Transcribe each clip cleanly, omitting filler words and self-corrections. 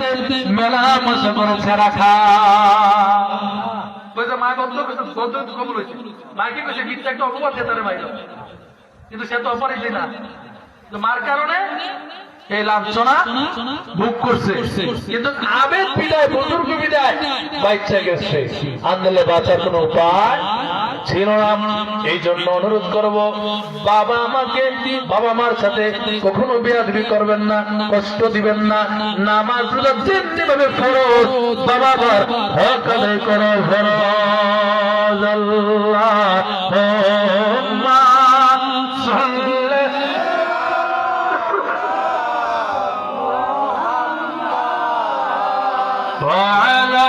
সাথে মেলামেশা করেছে রাখা। মা বন্ধ কবুল হয়েছে, মাকে কইছে মিথ্যা একটা অপবাদ দিয়ে তারে মাইল, কিন্তু সে তো অপরাধী না, মার কারণে এই লাঞ্ছনা ভোগ করছে। কিন্তু আবেদ বিদায়, বুজুর্গ বিদায় বাচ্চা গেছে, আন্দোলনে বাঁচার কোন উপায় ছিল না। এই জন্য অনুরোধ করব, বাবা আমাকে, বাবা মার সাথে কখনো বেয়াদবি করবেন না, কষ্ট দিবেন না। নামাজ রোজা যেভাবে ফরজ, বাবা মার হক আদায় করো ফরজ। আল্লাহুম্মা সাল্লি وعلى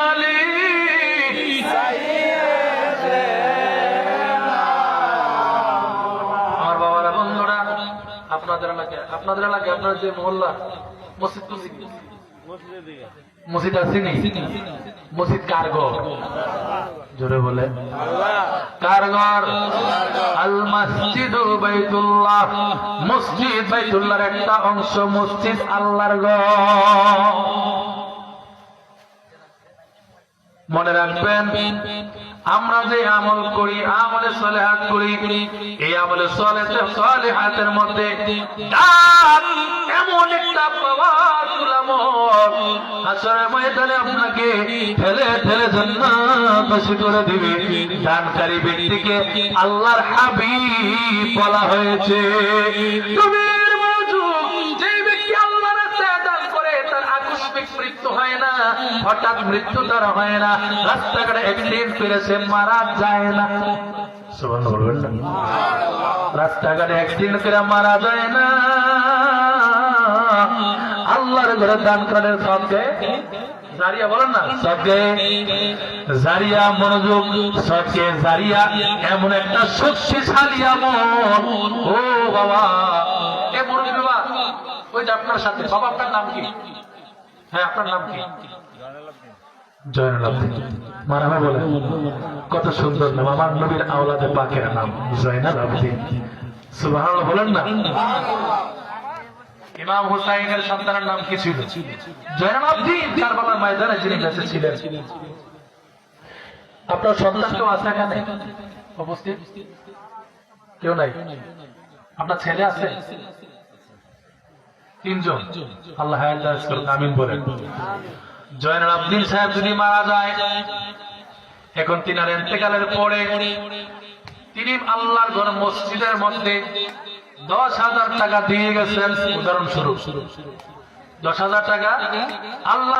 آل سيدنا। আমার বাবারা, বন্ধুরা, আপনাদের এলাকায় আপনার যে মহল্লা মসজিদ আছে নি, মসজিদ কার ঘর? জোরে বলে কার ঘর? আল মসজিদ বাইতুল্লাহ, মসজিদ বাইতুল্লাহর একটা অংশ, মসজিদ আল্লাহর ঘর। মনে রাখবেন, আমরা যে আমল করি, আমলে সলেহাত করি, এই আমলে সলেহাতের মধ্যে এমন একটা পাওয়ারফুল আমল, হাশরের ময়দানে আপনাকে ঠেলে ঠেলে জান্নাতবাসী করে দিবে। দানকারী ব্যক্তিকে আল্লাহর হাবিব বলা হয়েছে। মৃত্যু হয় না, হঠাৎ মৃত্যু তার হয় না, রাস্তাঘাটে অ্যাক্সিডেন্ট করেছে, মারা যায় না। সুবহানাল্লাহ বলবেন না? রাস্তাঘাটে অ্যাক্সিডেন্ট করে মারা যায় না। আল্লাহর ঘরে দান করার সবকে জারিয়া, বলেন না সবকে জারিয়া। মনোযোগ, সবকে জারিয়া এমন একটা শক্তিশালী আমল। ও বাবা, এ মুরব্বি বাবা, ওই যে আপনার সাথে বাবা, আপনার নাম কি? হ্যাঁ, আপনার নাম কি? জয়নুল আবদিন। মারহাবা বলেন, কত সুন্দর নাম, আমার নবীর আওলাদে পাকের নাম জয়নুল আবদিন। সুবহানাল্লাহ বলেন না? ইমাম হুসাইনের সন্তানের নাম কি ছিল? জয়নুল আবদিন। কারবালার ময়দানে যিনি বেঁচে ছিলেন। আপনার সন্তান কেউ আছে এখানে উপস্থিত? কেউ নাই? আপনার ছেলে আছে? 3 জন। আল্লাহ হায়াত দারাজ করুন, আমিন বলেন। জয়নুল আবদিন সাহেব যদি মারা যায়, এখন তিনার ইন্তেকালের পরে তিনি আল্লাহর ঘর মসজিদের মধ্যে 10,000 টাকা দিয়ে গেছেন। উদাহরণস্বরূপ 10,000 টাকা আল্লাহ